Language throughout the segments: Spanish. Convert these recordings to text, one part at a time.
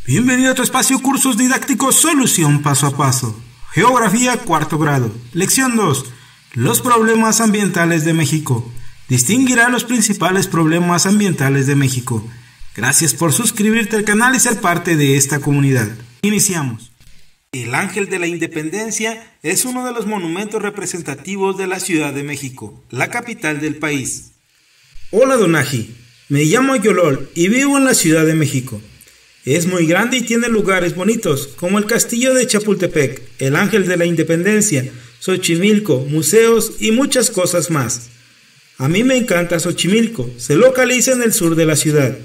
Bienvenido a tu espacio Cursos Didácticos Solución Paso a Paso. Geografía, cuarto grado. Lección 2. Los problemas ambientales de México. Distinguirá los principales problemas ambientales de México. Gracias por suscribirte al canal y ser parte de esta comunidad. Iniciamos. El Ángel de la Independencia es uno de los monumentos representativos de la Ciudad de México, la capital del país. Hola Donaji, me llamo Yolol y vivo en la Ciudad de México. Es muy grande y tiene lugares bonitos, como el Castillo de Chapultepec, el Ángel de la Independencia, Xochimilco, museos y muchas cosas más. A mí me encanta Xochimilco, se localiza en el sur de la ciudad.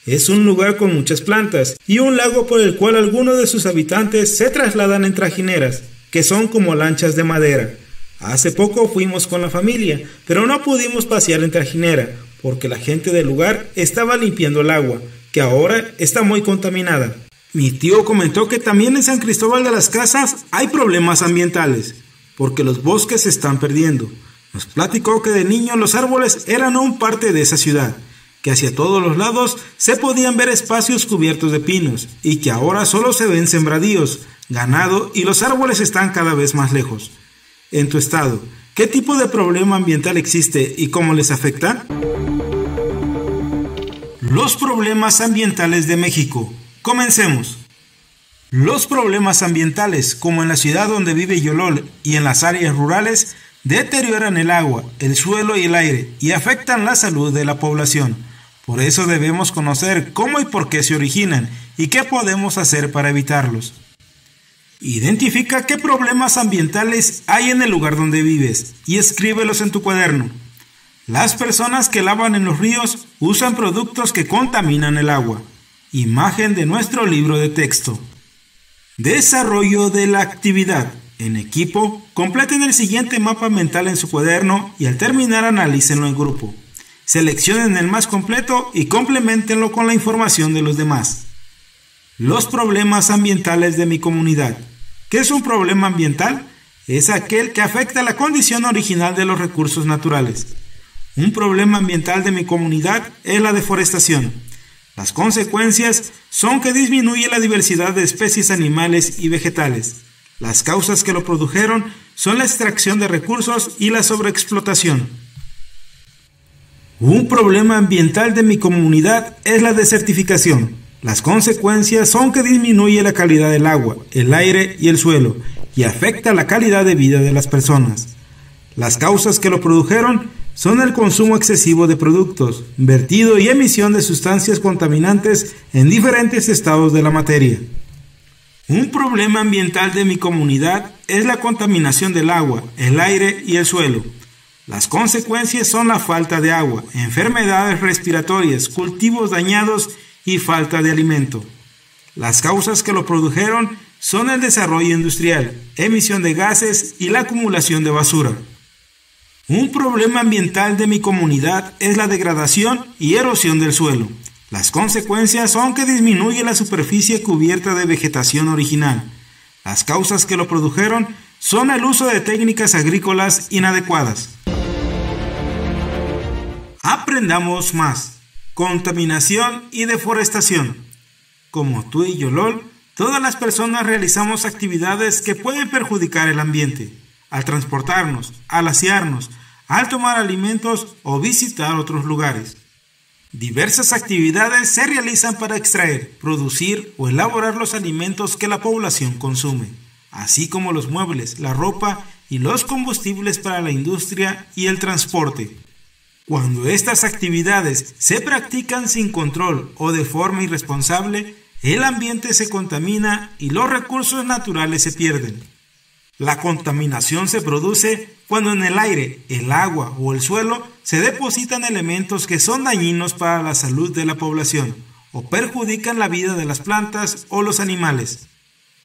Es un lugar con muchas plantas y un lago por el cual algunos de sus habitantes se trasladan en trajineras, que son como lanchas de madera. Hace poco fuimos con la familia, pero no pudimos pasear en trajinera, porque la gente del lugar estaba limpiando el agua, que ahora está muy contaminada. Mi tío comentó que también en San Cristóbal de las Casas hay problemas ambientales, porque los bosques se están perdiendo. Nos platicó que de niño los árboles eran aún parte de esa ciudad, que hacia todos los lados se podían ver espacios cubiertos de pinos, y que ahora solo se ven sembradíos, ganado y los árboles están cada vez más lejos. En tu estado, ¿qué tipo de problema ambiental existe y cómo les afecta? Los problemas ambientales de México. Comencemos. Los problemas ambientales, como en la ciudad donde vive Yolol y en las áreas rurales, deterioran el agua, el suelo y el aire y afectan la salud de la población. Por eso debemos conocer cómo y por qué se originan y qué podemos hacer para evitarlos. Identifica qué problemas ambientales hay en el lugar donde vives y escríbelos en tu cuaderno. Las personas que lavan en los ríos usan productos que contaminan el agua. Imagen de nuestro libro de texto. Desarrollo de la actividad. En equipo, completen el siguiente mapa mental en su cuaderno y al terminar analícenlo en grupo. Seleccionen el más completo y compleméntenlo con la información de los demás. Los problemas ambientales de mi comunidad. ¿Qué es un problema ambiental? Es aquel que afecta la condición original de los recursos naturales. Un problema ambiental de mi comunidad es la deforestación. Las consecuencias son que disminuye la diversidad de especies animales y vegetales. Las causas que lo produjeron son la extracción de recursos y la sobreexplotación. Un problema ambiental de mi comunidad es la desertificación. Las consecuencias son que disminuye la calidad del agua, el aire y el suelo, y afecta la calidad de vida de las personas. Las causas que lo produjeron son el consumo excesivo de productos, vertido y emisión de sustancias contaminantes en diferentes estados de la materia. Un problema ambiental de mi comunidad es la contaminación del agua, el aire y el suelo. Las consecuencias son la falta de agua, enfermedades respiratorias, cultivos dañados y falta de alimento. Las causas que lo produjeron son el desarrollo industrial, emisión de gases y la acumulación de basura. Un problema ambiental de mi comunidad es la degradación y erosión del suelo. Las consecuencias son que disminuye la superficie cubierta de vegetación original. Las causas que lo produjeron son el uso de técnicas agrícolas inadecuadas. Aprendamos más. Contaminación y deforestación. Como tú y Yolol, todas las personas realizamos actividades que pueden perjudicar el ambiente. Al transportarnos, al asearnos, al tomar alimentos o visitar otros lugares. Diversas actividades se realizan para extraer, producir o elaborar los alimentos que la población consume, así como los muebles, la ropa y los combustibles para la industria y el transporte. Cuando estas actividades se practican sin control o de forma irresponsable, el ambiente se contamina y los recursos naturales se pierden. La contaminación se produce cuando en el aire, el agua o el suelo se depositan elementos que son dañinos para la salud de la población o perjudican la vida de las plantas o los animales.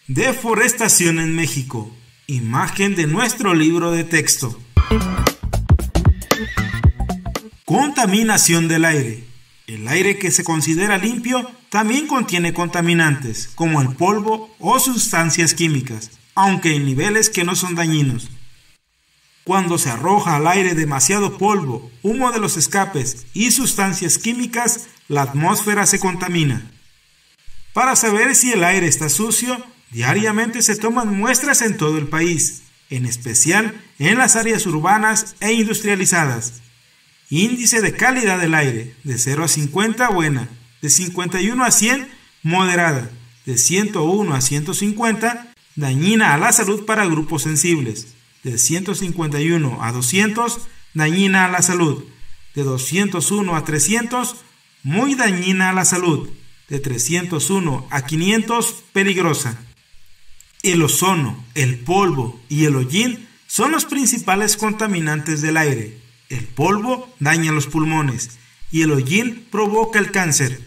Deforestación en México. Imagen de nuestro libro de texto. Contaminación del aire. El aire que se considera limpio también contiene contaminantes, como el polvo o sustancias químicas, aunque en niveles que no son dañinos. Cuando se arroja al aire demasiado polvo, humo de los escapes y sustancias químicas, la atmósfera se contamina. Para saber si el aire está sucio, diariamente se toman muestras en todo el país, en especial en las áreas urbanas e industrializadas. Índice de calidad del aire, de 0 a 50 buena, de 51 a 100 moderada, de 101 a 150 dañina a la salud para grupos sensibles, de 151 a 200 dañina a la salud, de 201 a 300 muy dañina a la salud, de 301 a 500 peligrosa. El ozono, el polvo y el hollín son los principales contaminantes del aire. El polvo daña los pulmones y el hollín provoca el cáncer.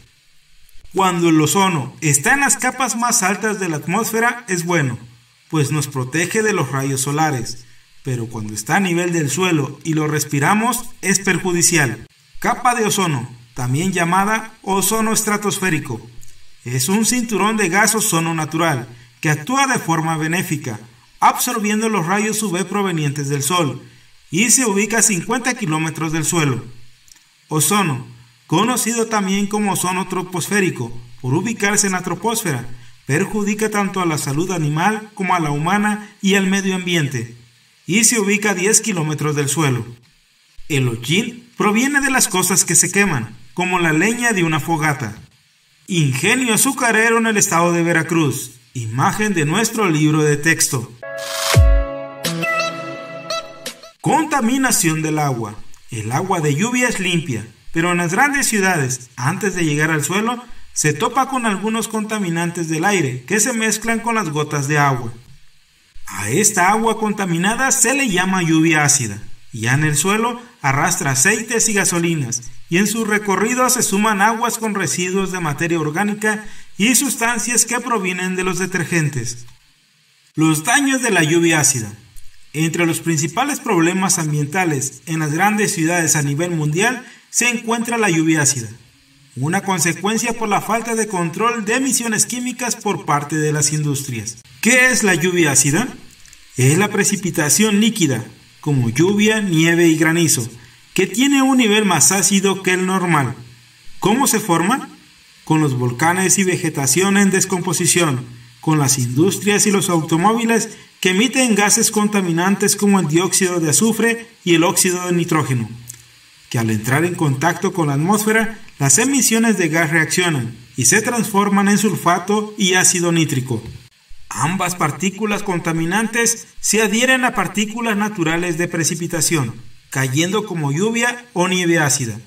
Cuando el ozono está en las capas más altas de la atmósfera es bueno, pues nos protege de los rayos solares, pero cuando está a nivel del suelo y lo respiramos es perjudicial. Capa de ozono, también llamada ozono estratosférico, es un cinturón de gas ozono natural que actúa de forma benéfica, absorbiendo los rayos UV provenientes del sol, y se ubica a 50 kilómetros del suelo. Ozono, conocido también como ozono troposférico, por ubicarse en la troposfera, perjudica tanto a la salud animal como a la humana y al medio ambiente, y se ubica a 10 kilómetros del suelo. El hollín proviene de las cosas que se queman, como la leña de una fogata. Ingenio azucarero en el estado de Veracruz. Imagen de nuestro libro de texto. Contaminación del agua. El agua de lluvia es limpia, pero en las grandes ciudades, antes de llegar al suelo, se topa con algunos contaminantes del aire que se mezclan con las gotas de agua. A esta agua contaminada se le llama lluvia ácida. Ya en el suelo arrastra aceites y gasolinas, y en su recorrido se suman aguas con residuos de materia orgánica y sustancias que provienen de los detergentes. Los daños de la lluvia ácida. Entre los principales problemas ambientales en las grandes ciudades a nivel mundial se encuentra la lluvia ácida, una consecuencia por la falta de control de emisiones químicas por parte de las industrias. ¿Qué es la lluvia ácida? Es la precipitación líquida, como lluvia, nieve y granizo, que tiene un nivel más ácido que el normal. ¿Cómo se forma? Con los volcanes y vegetación en descomposición, con las industrias y los automóviles que emiten gases contaminantes como el dióxido de azufre y el óxido de nitrógeno, que al entrar en contacto con la atmósfera, las emisiones de gas reaccionan y se transforman en sulfato y ácido nítrico. Ambas partículas contaminantes se adhieren a partículas naturales de precipitación, cayendo como lluvia o nieve ácida.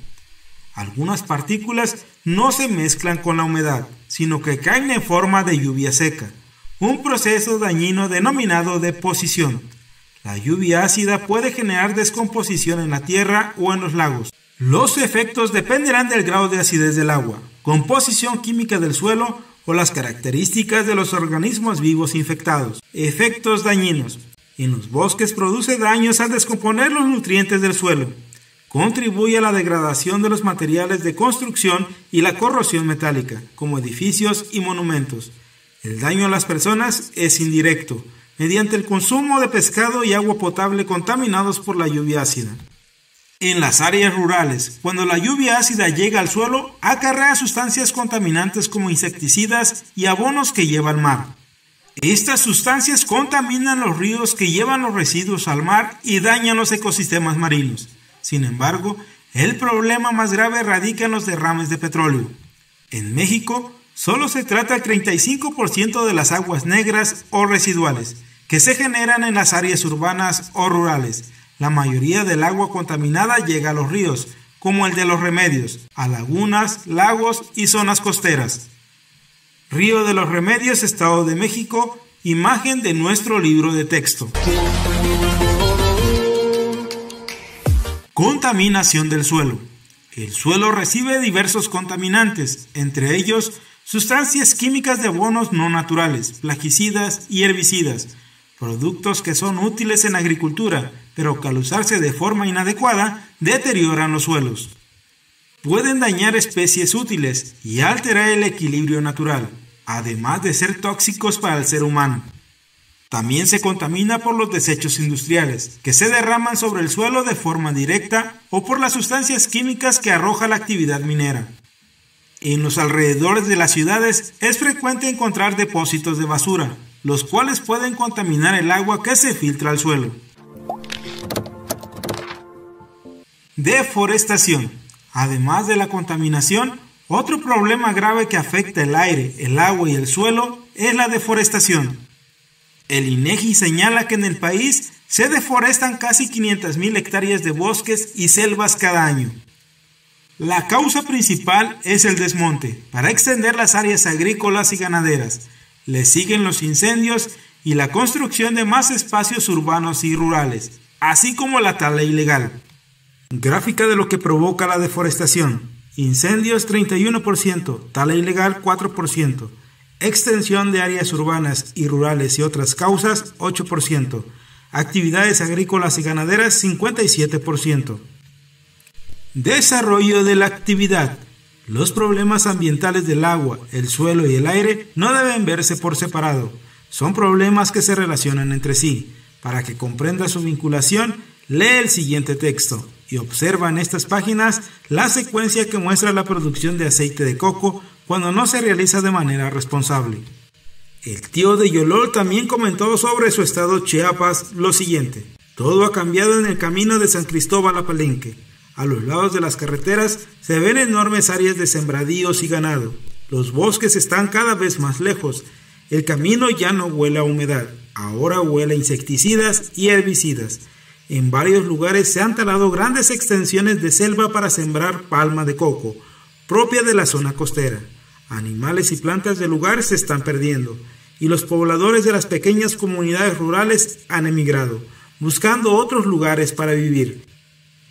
Algunas partículas no se mezclan con la humedad, sino que caen en forma de lluvia seca, un proceso dañino denominado deposición. La lluvia ácida puede generar descomposición en la tierra o en los lagos. Los efectos dependerán del grado de acidez del agua, composición química del suelo o las características de los organismos vivos infectados. Efectos dañinos. En los bosques produce daños al descomponer los nutrientes del suelo. Contribuye a la degradación de los materiales de construcción y la corrosión metálica, como edificios y monumentos. El daño a las personas es indirecto, mediante el consumo de pescado y agua potable contaminados por la lluvia ácida. En las áreas rurales, cuando la lluvia ácida llega al suelo, acarrea sustancias contaminantes como insecticidas y abonos que lleva al mar. Estas sustancias contaminan los ríos que llevan los residuos al mar y dañan los ecosistemas marinos. Sin embargo, el problema más grave radica en los derrames de petróleo. En México, solo se trata el 35% de las aguas negras o residuales que se generan en las áreas urbanas o rurales. La mayoría del agua contaminada llega a los ríos, como el de Los Remedios, a lagunas, lagos y zonas costeras. Río de los Remedios, Estado de México, imagen de nuestro libro de texto. Contaminación del suelo. El suelo recibe diversos contaminantes, entre ellos sustancias químicas de abonos no naturales, plaguicidas y herbicidas, productos que son útiles en agricultura, pero que al usarse de forma inadecuada deterioran los suelos. Pueden dañar especies útiles y alterar el equilibrio natural, además de ser tóxicos para el ser humano. También se contamina por los desechos industriales, que se derraman sobre el suelo de forma directa o por las sustancias químicas que arroja la actividad minera. En los alrededores de las ciudades es frecuente encontrar depósitos de basura, los cuales pueden contaminar el agua que se filtra al suelo. Deforestación. Además de la contaminación, otro problema grave que afecta el aire, el agua y el suelo es la deforestación. El INEGI señala que en el país se deforestan casi 500,000 hectáreas de bosques y selvas cada año. La causa principal es el desmonte, para extender las áreas agrícolas y ganaderas. Le siguen los incendios y la construcción de más espacios urbanos y rurales, así como la tala ilegal. Gráfica de lo que provoca la deforestación. Incendios 31%, tala ilegal 4%, extensión de áreas urbanas y rurales y otras causas 8%, actividades agrícolas y ganaderas 57%. Desarrollo de la actividad. Los problemas ambientales del agua, el suelo y el aire no deben verse por separado. Son problemas que se relacionan entre sí. Para que comprenda su vinculación, lee el siguiente texto y observa en estas páginas la secuencia que muestra la producción de aceite de coco cuando no se realiza de manera responsable. El tío de Yolol también comentó sobre su estado Chiapas lo siguiente: todo ha cambiado en el camino de San Cristóbal a Palenque. A los lados de las carreteras se ven enormes áreas de sembradíos y ganado. Los bosques están cada vez más lejos. El camino ya no huele a humedad, ahora huele a insecticidas y herbicidas. En varios lugares se han talado grandes extensiones de selva para sembrar palma de coco, propia de la zona costera. Animales y plantas del lugar se están perdiendo, y los pobladores de las pequeñas comunidades rurales han emigrado, buscando otros lugares para vivir.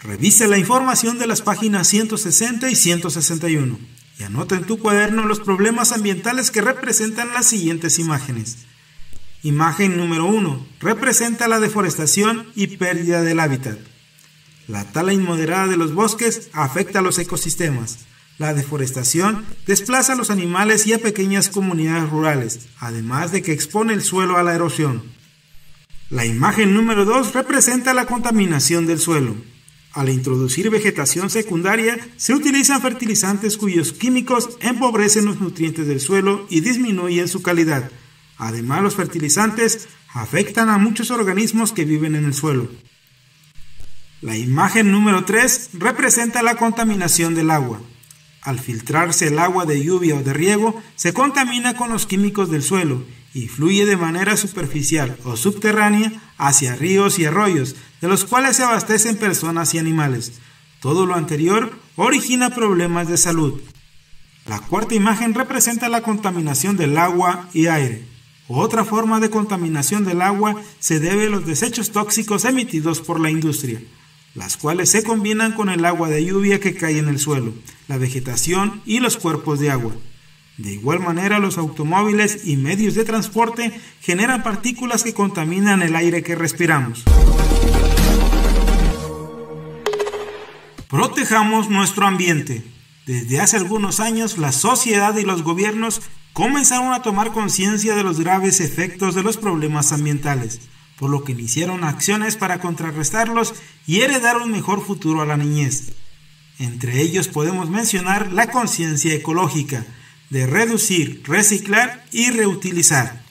Revisa la información de las páginas 160 y 161 y anota en tu cuaderno los problemas ambientales que representan las siguientes imágenes. Imagen número 1. Representa la deforestación y pérdida del hábitat. La tala inmoderada de los bosques afecta a los ecosistemas. La deforestación desplaza a los animales y a pequeñas comunidades rurales, además de que expone el suelo a la erosión. La imagen número 2 representa la contaminación del suelo. Al introducir vegetación secundaria, se utilizan fertilizantes cuyos químicos empobrecen los nutrientes del suelo y disminuyen su calidad. Además, los fertilizantes afectan a muchos organismos que viven en el suelo. La imagen número 3 representa la contaminación del agua. Al filtrarse el agua de lluvia o de riego, se contamina con los químicos del suelo y fluye de manera superficial o subterránea hacia ríos y arroyos, de los cuales se abastecen personas y animales. Todo lo anterior origina problemas de salud. La cuarta imagen representa la contaminación del agua y aire. Otra forma de contaminación del agua se debe a los desechos tóxicos emitidos por la industria, las cuales se combinan con el agua de lluvia que cae en el suelo, la vegetación y los cuerpos de agua. De igual manera, los automóviles y medios de transporte generan partículas que contaminan el aire que respiramos. Protejamos nuestro ambiente. Desde hace algunos años, la sociedad y los gobiernos comenzaron a tomar conciencia de los graves efectos de los problemas ambientales, por lo que iniciaron acciones para contrarrestarlos y heredar un mejor futuro a la niñez. Entre ellos podemos mencionar la conciencia ecológica, de reducir, reciclar y reutilizar.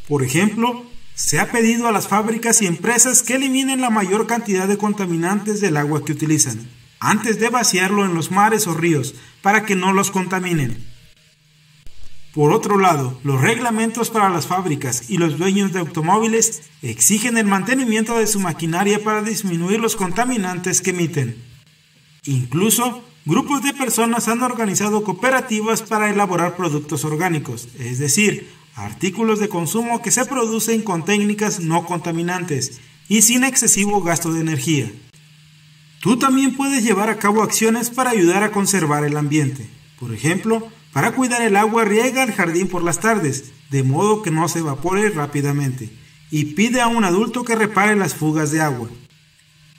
Por ejemplo, se ha pedido a las fábricas y empresas que eliminen la mayor cantidad de contaminantes del agua que utilizan, antes de vaciarlo en los mares o ríos, para que no los contaminen. Por otro lado, los reglamentos para las fábricas y los dueños de automóviles exigen el mantenimiento de su maquinaria para disminuir los contaminantes que emiten. Incluso, grupos de personas han organizado cooperativas para elaborar productos orgánicos, es decir, artículos de consumo que se producen con técnicas no contaminantes y sin excesivo gasto de energía. Tú también puedes llevar a cabo acciones para ayudar a conservar el ambiente. Por ejemplo, para cuidar el agua, riega el jardín por las tardes, de modo que no se evapore rápidamente, y pide a un adulto que repare las fugas de agua.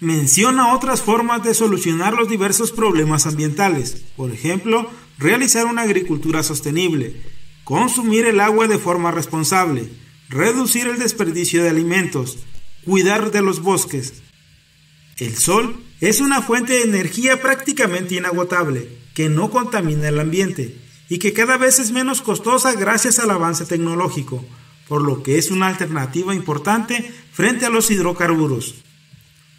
Menciona otras formas de solucionar los diversos problemas ambientales, por ejemplo, realizar una agricultura sostenible, consumir el agua de forma responsable, reducir el desperdicio de alimentos, cuidar de los bosques. El sol es una fuente de energía prácticamente inagotable. que no contamina el ambiente y que cada vez es menos costosa gracias al avance tecnológico, por lo que es una alternativa importante frente a los hidrocarburos.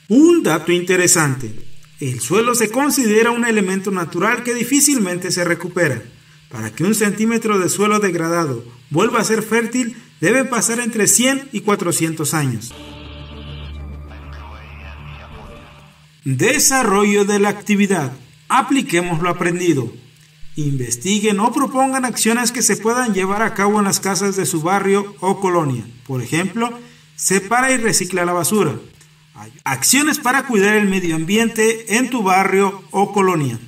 Un dato interesante: el suelo se considera un elemento natural que difícilmente se recupera. Para que un centímetro de suelo degradado vuelva a ser fértil, debe pasar entre 100 y 400 años. Desarrollo de la actividad. Apliquemos lo aprendido. Investiguen o propongan acciones que se puedan llevar a cabo en las casas de su barrio o colonia. Por ejemplo, separa y recicla la basura. Acciones para cuidar el medio ambiente en tu barrio o colonia.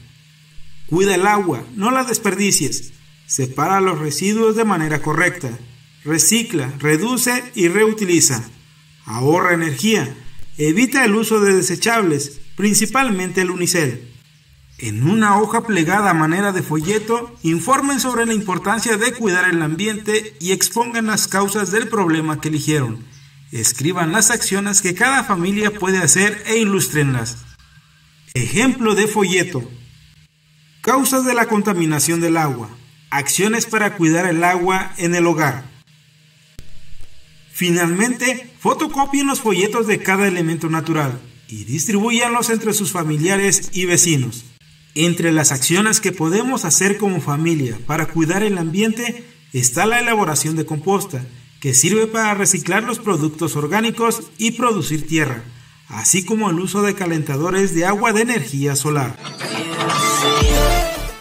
Cuida el agua, no la desperdicies. Separa los residuos de manera correcta. Recicla, reduce y reutiliza. Ahorra energía. Evita el uso de desechables, principalmente el unicel. En una hoja plegada a manera de folleto, informen sobre la importancia de cuidar el ambiente y expongan las causas del problema que eligieron. Escriban las acciones que cada familia puede hacer e ilústrenlas. Ejemplo de folleto. Causas de la contaminación del agua. Acciones para cuidar el agua en el hogar. Finalmente, fotocopien los folletos de cada elemento natural y distribúyanlos entre sus familiares y vecinos. Entre las acciones que podemos hacer como familia para cuidar el ambiente está la elaboración de composta, que sirve para reciclar los productos orgánicos y producir tierra, así como el uso de calentadores de agua de energía solar.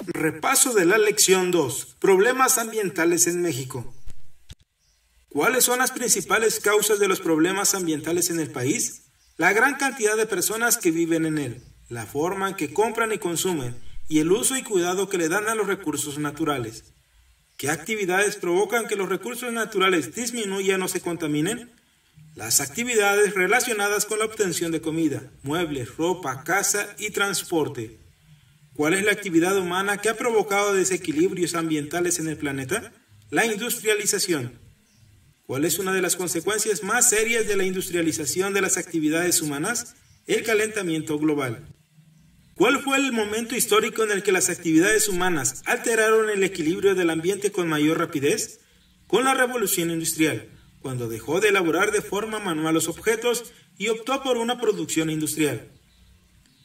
Repaso de la lección 2. Problemas ambientales en México. ¿Cuáles son las principales causas de los problemas ambientales en el país? La gran cantidad de personas que viven en él, la forma en que compran y consumen, y el uso y cuidado que le dan a los recursos naturales. ¿Qué actividades provocan que los recursos naturales disminuyan o se contaminen? Las actividades relacionadas con la obtención de comida, muebles, ropa, casa y transporte. ¿Cuál es la actividad humana que ha provocado desequilibrios ambientales en el planeta? La industrialización. ¿Cuál es una de las consecuencias más serias de la industrialización de las actividades humanas? El calentamiento global. ¿Cuál fue el momento histórico en el que las actividades humanas alteraron el equilibrio del ambiente con mayor rapidez? Con la revolución industrial, cuando dejó de elaborar de forma manual los objetos y optó por una producción industrial.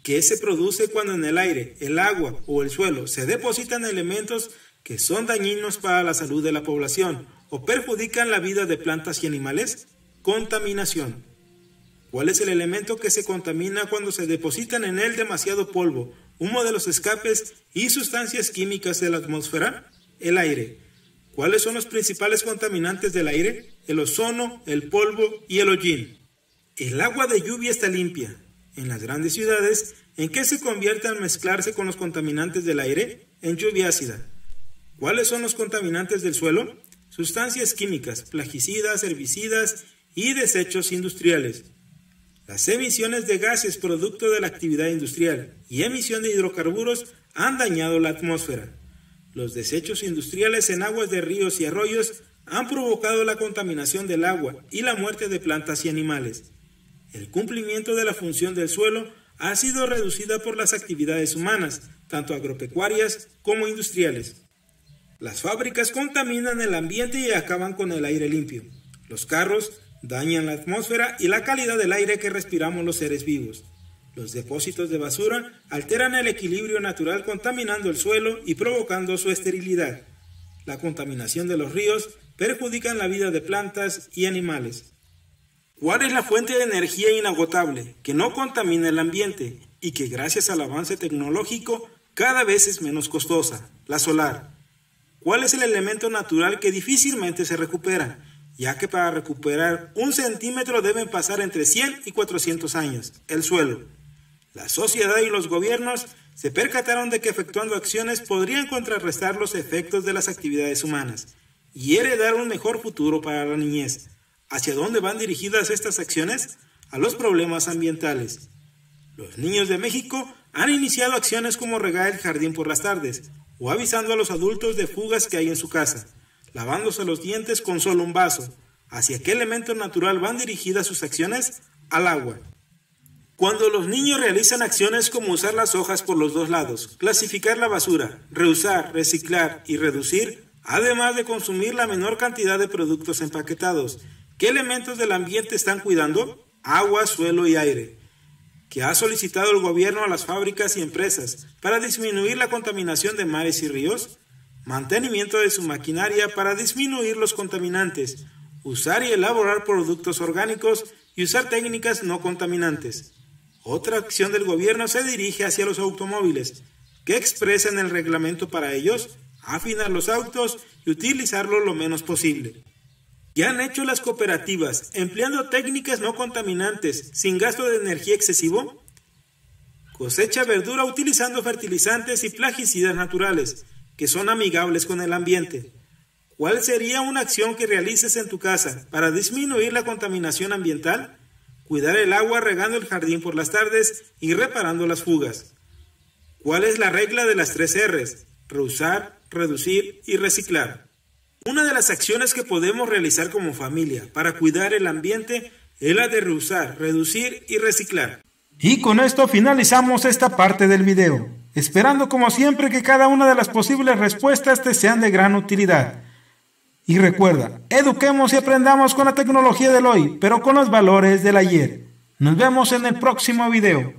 ¿Qué se produce cuando en el aire, el agua o el suelo se depositan elementos que son dañinos para la salud de la población o perjudican la vida de plantas y animales? Contaminación. ¿Cuál es el elemento que se contamina cuando se depositan en él demasiado polvo, humo de los escapes y sustancias químicas de la atmósfera? El aire. ¿Cuáles son los principales contaminantes del aire? El ozono, el polvo y el hollín. El agua de lluvia está limpia. En las grandes ciudades, ¿en qué se convierte al mezclarse con los contaminantes del aire? En lluvia ácida. ¿Cuáles son los contaminantes del suelo? Sustancias químicas, plaguicidas, herbicidas y desechos industriales. Las emisiones de gases producto de la actividad industrial y emisión de hidrocarburos han dañado la atmósfera. Los desechos industriales en aguas de ríos y arroyos han provocado la contaminación del agua y la muerte de plantas y animales. El cumplimiento de la función del suelo ha sido reducida por las actividades humanas, tanto agropecuarias como industriales. Las fábricas contaminan el ambiente y acaban con el aire limpio. Los carros dañan la atmósfera y la calidad del aire que respiramos los seres vivos. Los depósitos de basura alteran el equilibrio natural contaminando el suelo y provocando su esterilidad. La contaminación de los ríos perjudica la vida de plantas y animales. ¿Cuál es la fuente de energía inagotable que no contamina el ambiente y que gracias al avance tecnológico cada vez es menos costosa? La solar. ¿Cuál es el elemento natural que difícilmente se recupera, ya que para recuperar 1 centímetro deben pasar entre 100 y 400 años? El suelo. La sociedad y los gobiernos se percataron de que efectuando acciones podrían contrarrestar los efectos de las actividades humanas y heredar un mejor futuro para la niñez. ¿Hacia dónde van dirigidas estas acciones? A los problemas ambientales. Los niños de México han iniciado acciones como regar el jardín por las tardes o avisando a los adultos de fugas que hay en su casa, lavándose los dientes con solo un vaso. ¿Hacia qué elemento natural van dirigidas sus acciones? Al agua. Cuando los niños realizan acciones como usar las hojas por los dos lados, clasificar la basura, reusar, reciclar y reducir, además de consumir la menor cantidad de productos empaquetados, ¿qué elementos del ambiente están cuidando? Agua, suelo y aire. ¿Qué ha solicitado el gobierno a las fábricas y empresas para disminuir la contaminación de mares y ríos? Mantenimiento de su maquinaria para disminuir los contaminantes, usar y elaborar productos orgánicos y usar técnicas no contaminantes. Otra acción del gobierno se dirige hacia los automóviles. ¿Qué expresa en el reglamento para ellos? Afinar los autos y utilizarlos lo menos posible. ¿Qué han hecho las cooperativas empleando técnicas no contaminantes sin gasto de energía excesivo? Cosecha verdura utilizando fertilizantes y plaguicidas naturales que son amigables con el ambiente. ¿Cuál sería una acción que realices en tu casa para disminuir la contaminación ambiental? Cuidar el agua regando el jardín por las tardes y reparando las fugas. ¿Cuál es la regla de las 3 R's? Reusar, reducir y reciclar. Una de las acciones que podemos realizar como familia para cuidar el ambiente es la de reusar, reducir y reciclar. Y con esto finalizamos esta parte del video, esperando como siempre que cada una de las posibles respuestas te sean de gran utilidad. Y recuerda, eduquemos y aprendamos con la tecnología del hoy, pero con los valores del ayer. Nos vemos en el próximo video.